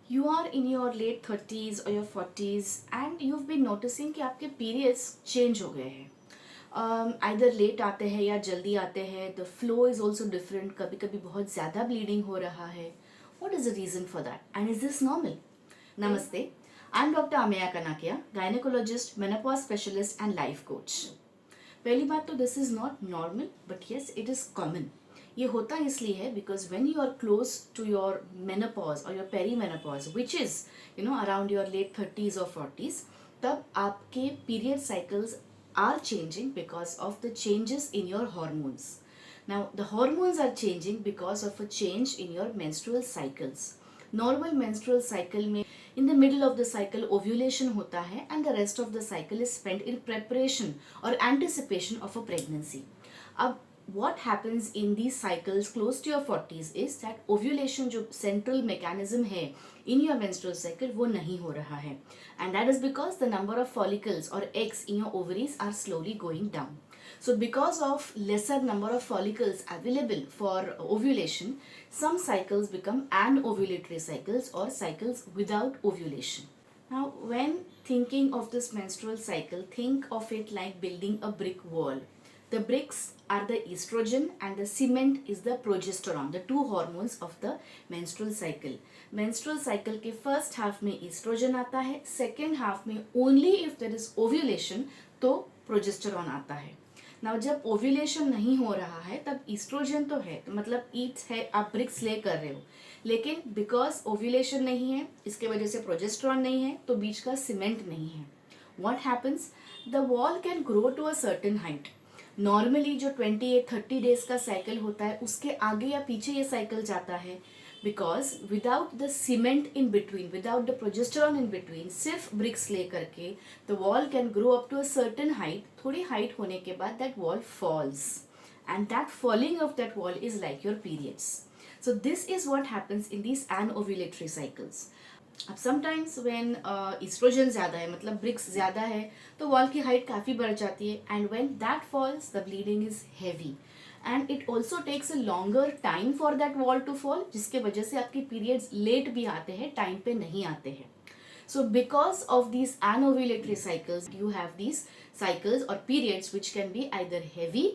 You are in your late 30s or your 40s and you've been noticing कि आपके periods change हो गए हैं. Either late आते हैं या जल्दी आते हैं. The flow is also different. कभी कभी बहुत ज़्यादा bleeding हो रहा है. What is the reason for that? And is this normal? Namaste. I'm Dr. Ameya Kanakia, gynecologist, menopause specialist and life coach. पहली बात तो this is not normal but yes it is common. ये होता इसलिए है because when you are close to your menopause और your perimenopause which is around your late 30s और 40s, तब आपके period cycles are changing because of the changes in your hormones. Now, the hormones are changing because of a change in your menstrual cycles. Normal menstrual cycle में in the middle of the cycle ovulation होता है and the rest of the cycle is spent in preparation or anticipation of a pregnancy. अब what happens in these cycles close to your 40s is that ovulation जो central mechanism है in your menstrual cycle वो नहीं हो रहा है, and that is because the number of follicles or eggs in your ovaries are slowly going down. So because of lesser number of follicles available for ovulation, some cycles become anovulatory cycles or cycles without ovulation. Now, when thinking of this menstrual cycle, think of it like building a brick wall. The bricks are the estrogen and the cement is the progesterone, the two hormones of the menstrual cycle. Menstrual cycle के first half में estrogen आता है, second half में only if there is ovulation तो progesterone आता है. Now जब ovulation नहीं हो रहा है तब ईस्ट्रोजन तो है, तो मतलब ईट है, आप ब्रिक्स ले कर रहे हो, लेकिन बिकॉज ओव्यूलेशन नहीं है इसके वजह से प्रोजेस्ट्रॉन नहीं है तो बीच का सीमेंट नहीं है. What happens, the wall can grow to a certain height. Normally जो 28-30 डेज का साइकिल होता है उसके आगे या पीछे ये साइकिल जाता है because without the cement in between, without the progesterone in between, सिर्फ ब्रिक्स ले करके the wall can grow up to a certain height. थोड़ी हाइट होने के बाद that wall falls and that falling of that wall is like your periods. So this is what happens in these anovulatory cycles. अब sometimes when oestrogen ज़्यादा है, मतलब BRICS ज़्यादा है, तो वॉल की हाइट काफ़ी बढ़ जाती है and when that falls the bleeding is heavy and it also takes a longer time for that wall to fall, जिसके वजह से आपकी पीरियड्स लेट भी आते हैं, टाइम पे नहीं आते हैं. So because of these anovulatory cycles, you have these cycles or periods which can be either heavy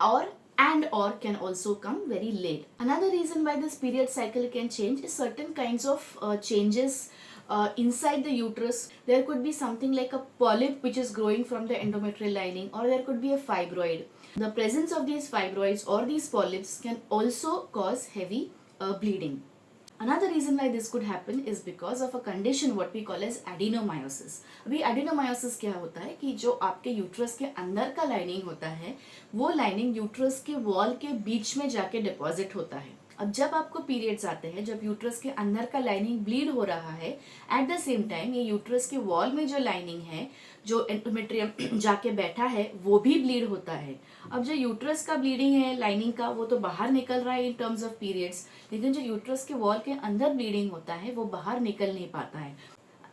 or can also come very late. Another reason why this period cycle can change is certain kinds of changes inside the uterus. There could be something like a polyp which is growing from the endometrial lining, or there could be a fibroid. The presence of these fibroids or these polyps can also cause heavy bleeding. Another reason why this could happen is because of a condition what we call as adenomyosis. अभी adenomyosis क्या होता है कि जो आपके uterus के अंदर का लाइनिंग होता है वो लाइनिंग यूट्रस के वॉल के बीच में जाके डिपॉजिट होता है. अब जब आपको पीरियड्स आते हैं, जब यूट्रस के अंदर का लाइनिंग ब्लीड हो रहा है, एट द सेम टाइम ये यूट्रस के वॉल में जो लाइनिंग है, जो एंडोमेट्रियम जाके बैठा है, वो भी ब्लीड होता है. अब जो यूट्रस का ब्लीडिंग है लाइनिंग का, वो तो बाहर निकल रहा है इन टर्म्स ऑफ पीरियड्स, लेकिन जो यूट्रस के वॉल के अंदर ब्लीडिंग होता है वो बाहर निकल नहीं पाता है.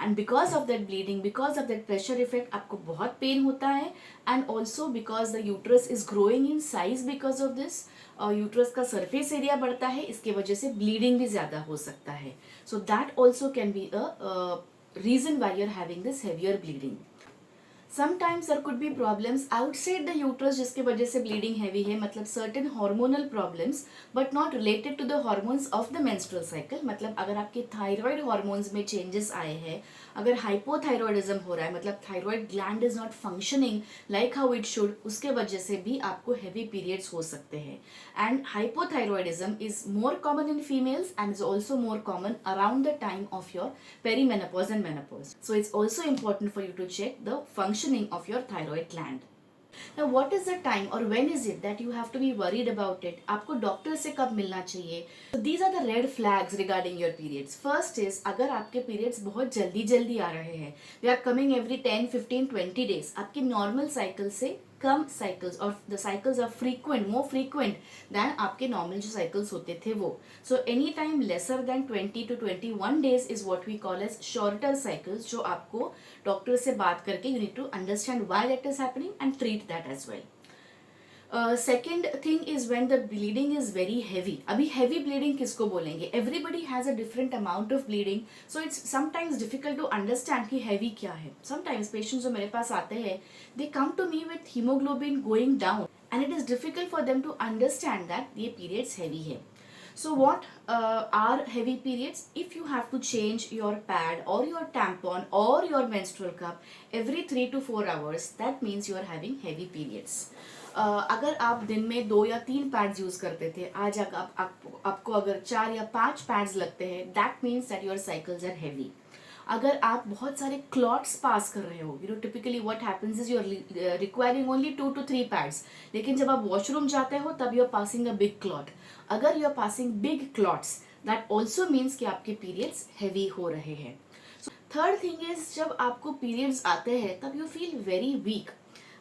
And because of that bleeding, because of that pressure effect, आपको बहुत पेन होता है. And also because the uterus is growing in size, because of this uterus का सरफेस एरिया बढ़ता है, इसके वजह से ब्लीडिंग भी ज़्यादा हो सकता है. So that also can be a reason why you are having this heavier bleeding. Sometimes there could be problems outside the uterus जिसके वजह से ब्लीडिंग हैवी है, मतलब certain hormonal problems but not related to the hormones of the menstrual cycle. मतलब अगर आपके thyroid hormones में changes आए हैं, अगर हाइपोथायरॉयडिज्म हो रहा है, मतलब thyroid gland is not functioning like how it should, उसके वजह से भी आपको हैवी पीरियड्स हो सकते हैं. And hypothyroidism is more common in females and is also more common around the time of your perimenopause and menopause. So it's also important for you to check the functioning of your thyroid gland. Now what is the time or when is it that you have to be worried about it? आपको doctor से कब मिलना चाहिए? So these are the red flags regarding your periods. First is अगर आपके periods बहुत जल्दी जल्दी आ रहे हैं, they are coming every 10, 15, 20 days, आपकी normal cycle से कम cycles और the cycles are frequent, more frequent than आपके normal जो cycles होते थे वो. So any time lesser than 20 to 21 days is what we call as shorter cycles, जो आपको डॉक्टर से बात करके you need to understand why that is happening and treat that as well. Second thing is when the bleeding is very heavy. अभी heavy bleeding किसको बोलेंगे? Everybody has a different amount of bleeding, so it's sometimes difficult to understand कि heavy क्या है. Sometimes patients जो मेरे पास आते हैं, they come to me with haemoglobin going down and it is difficult for them to understand that ये periods heavy है. So what are heavy periods? If you have to change your pad or your tampon or your menstrual cup every 3 to 4 hours, that means you are having heavy periods. अगर आप दिन में 2 या 3 pads use करते थे, आज आपको अगर 4 या 5 पैड्स लगते हैं, that means that your cycles are heavy. अगर आप बहुत सारे क्लॉट्स पास कर रहे हो, typically what happens is you are requiring only 2 to 3 pads, लेकिन जब आप वॉशरूम जाते हो तब you are passing a big clot. अगर you are passing big clots, that also means कि आपके पीरियड्स हैवी हो रहे हैं. थर्ड थिंग इज, जब आपको पीरियड्स आते हैं तब यू फील वेरी वीक.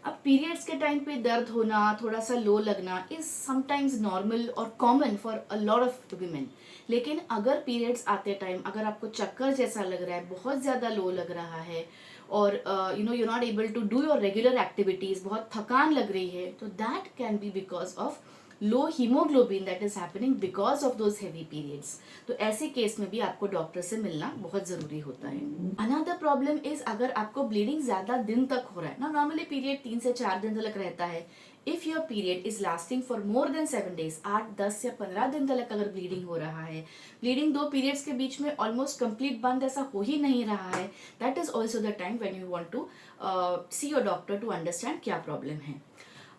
अब पीरियड्स के टाइम पे दर्द होना, थोड़ा सा लो लगना इज समटाइम्स नॉर्मल और common for a lot of women. लेकिन अगर पीरियड्स आते टाइम अगर आपको चक्कर जैसा लग रहा है, बहुत ज़्यादा लो लग रहा है, और you not able to do your regular activities, बहुत थकान लग रही है, तो that can be because of low haemoglobin that is happening because of those heavy periods. तो ऐसे केस में भी आपको डॉक्टर से मिलना बहुत जरूरी होता है. अनदर प्रॉब्लम इज, अगर आपको ब्लीडिंग ज्यादा दिन तक हो रहा है ना, नॉर्मली पीरियड 3 से 4 दिन तक रहता है. If your period is lasting for more than 7 days, 8, 10 या 15 दिन तक अगर ब्लीडिंग हो रहा है, ब्लीडिंग 2 पीरियड्स के बीच में ऑलमोस्ट कंप्लीट बंद ऐसा हो ही नहीं रहा है, that is also the time when you want to see your doctor to understand क्या प्रॉब्लम है.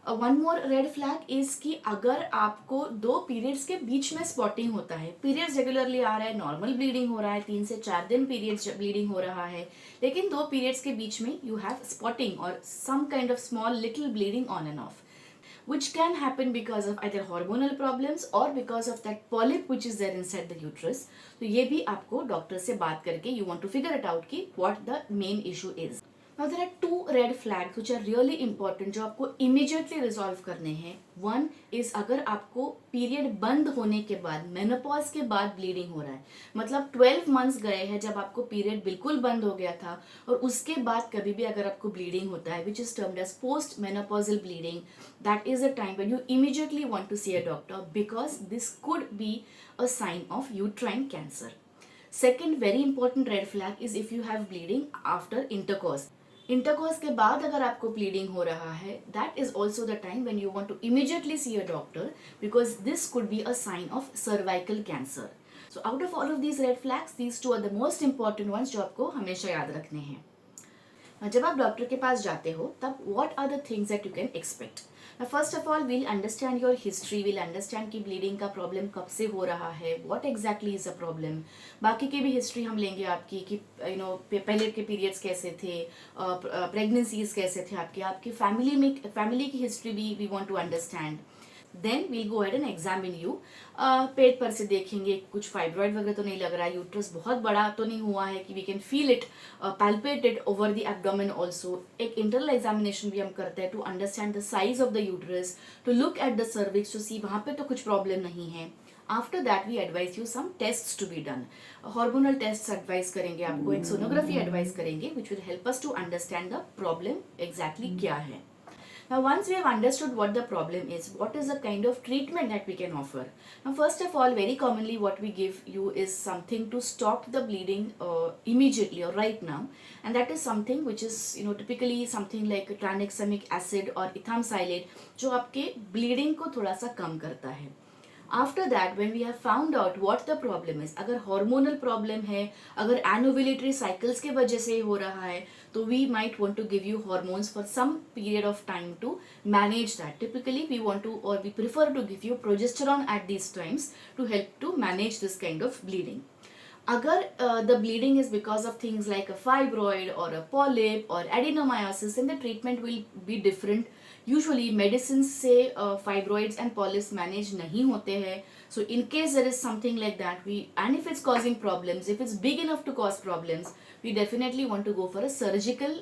One more red flag is कि अगर आपको 2 पीरियड्स के बीच में स्पॉटिंग होता है, पीरियड्स रेगुलरली आ रहा है, नॉर्मल ब्लीडिंग हो रहा है, 3 से 4 दिन पीरियड्स ब्लीडिंग हो रहा है, लेकिन 2 पीरियड्स के बीच में यू हैव स्पॉटिंग और some kind of small little bleeding on and off, which can happen because of either hormonal problems or because of that polyp which is there inside the uterus. तो ये भी आपको doctor से बात करके you want to figure it out कि what the main issue is. Now there are 2 red flags which are really important जो आपको immediately resolve करने हैं. One is, अगर आपको पीरियड बंद होने के बाद, मेनोपॉज के बाद ब्लीडिंग हो रहा है, मतलब 12 मंथ्स गए हैं जब आपको पीरियड बिल्कुल बंद हो गया था, और उसके बाद कभी भी अगर आपको ब्लीडिंग होता है, which is termed as post menopausal bleeding, that is a time when you immediately want to see a doctor because this could be a sign of uterine cancer. Second very important red flag is if you have bleeding after intercourse. Intercourse के बाद अगर आपको bleeding हो रहा है, that is also the time when you want to immediately see a doctor because this could be a sign of cervical cancer. So out of all of these red flags, these 2 are the most important ones जो आपको हमेशा याद रखने हैं. जब आप doctor के पास जाते हो तब what are the things that you can expect. First of all we'll understand your history, we'll understand कि ब्लीडिंग का प्रॉब्लम कब से हो रहा है, what exactly is a problem. बाकी की भी हिस्ट्री हम लेंगे आपकी कि पहले के पीरियड्स कैसे थे, प्रेगनेंसीज कैसे थे आपकी फैमिली की हिस्ट्री भी we want to understand. Then we'll go ahead and examine you. पेट पर से देखेंगे कुछ फाइब्रॉइड वगैरह तो नहीं लग रहा है, यूट्रस बहुत बड़ा तो नहीं हुआ है कि we can feel it palpated over the abdomen also. एक इंटरनल एग्जामिनेशन भी हम करते हैं to understand the size of the uterus, to look at the cervix to see वहाँ पे तो कुछ प्रॉब्लम नहीं है. After that we advise you some test to be done. Hormonal test advice करेंगे आपको, एक सोनोग्राफी एडवाइस करेंगे which will help us to understand the problem exactly क्या है. Now once we have understood what the problem is, what is the kind of treatment that we can offer? Now first of all, very commonly what we give you is something to stop the bleeding immediately or right now, and that is something which is typically something like tranexamic acid or ethamsylate जो आपके bleeding को थोड़ा सा कम करता है. After that when we have found out what the problem is, अगर hormonal problem है, अगर एनोवुलेटरी साइकिल्स के वजह से हो रहा है, तो we might want to give you hormones for some period of time to manage that. Typically we want to और we prefer to give you progesterone at these times to help to manage this kind of bleeding. अगर the bleeding is because of things like a fibroid or a polyp or adenomyosis, then the treatment will be different. Usually medicines से fibroids and polyps manage नहीं होते हैं. So in case there is something like that, and if it's causing problems, if it's big enough to cause problems, we definitely want to go for a surgical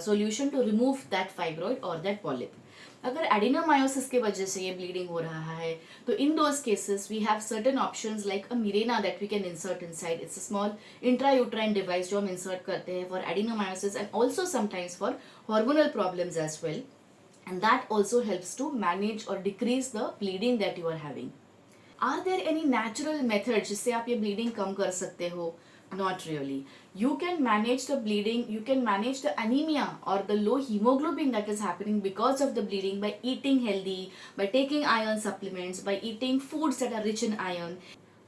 solution to remove that fibroid or that polyp. अगर adenomyosis के वजह से ये bleeding हो रहा है, तो in those cases we have certain options like a Mirena that we can insert inside. It's a small intrauterine device जो हम इंसर्ट करते हैं for adenomyosis and also sometimes for hormonal problems as well. and that also helps to manage or decrease the bleeding that you are having. Are there any natural methods जिससे आप ये bleeding कम कर सकते हो? Not really. You can manage the bleeding, you can manage the anemia or the low hemoglobin that is happening because of the bleeding by eating healthy, by taking iron supplements, by eating foods that are rich in iron.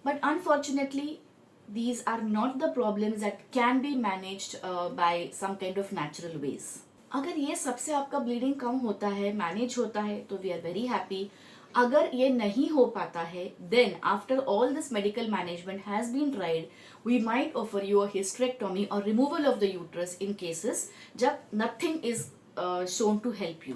But unfortunately, these are not the problems that can be managed by some kind of natural ways. अगर ये सबसे आपका bleeding कम होता है, manage होता है, तो we are very happy. अगर ये नहीं हो पाता है, then after all this medical management has been tried, we might offer you a hysterectomy और removal of the uterus in cases जब nothing is shown to help you.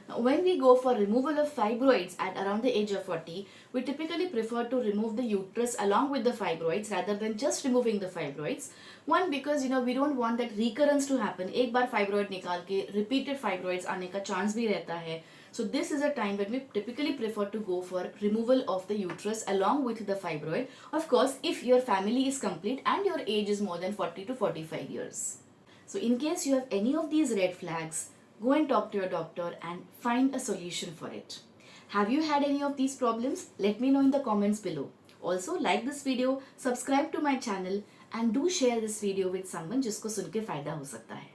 Now, when we go for removal of fibroids at around the age of 40, we typically prefer to remove the uterus along with the fibroids rather than just removing the fibroids. One, because we don't want that recurrence to happen. एक बार fibroid निकाल के repeated fibroids आने का chance भी रहता है. So this is a time when we typically prefer to go for removal of the uterus along with the fibroid. Of course, if your family is complete and your age is more than 40 to 45 years. So in case you have any of these red flags, go and talk to your doctor and find a solution for it. Have you had any of these problems? Let me know in the comments below. Also, like this video, subscribe to my channel and do share this video with someone जिसको सुन के फायदा हो सकता है.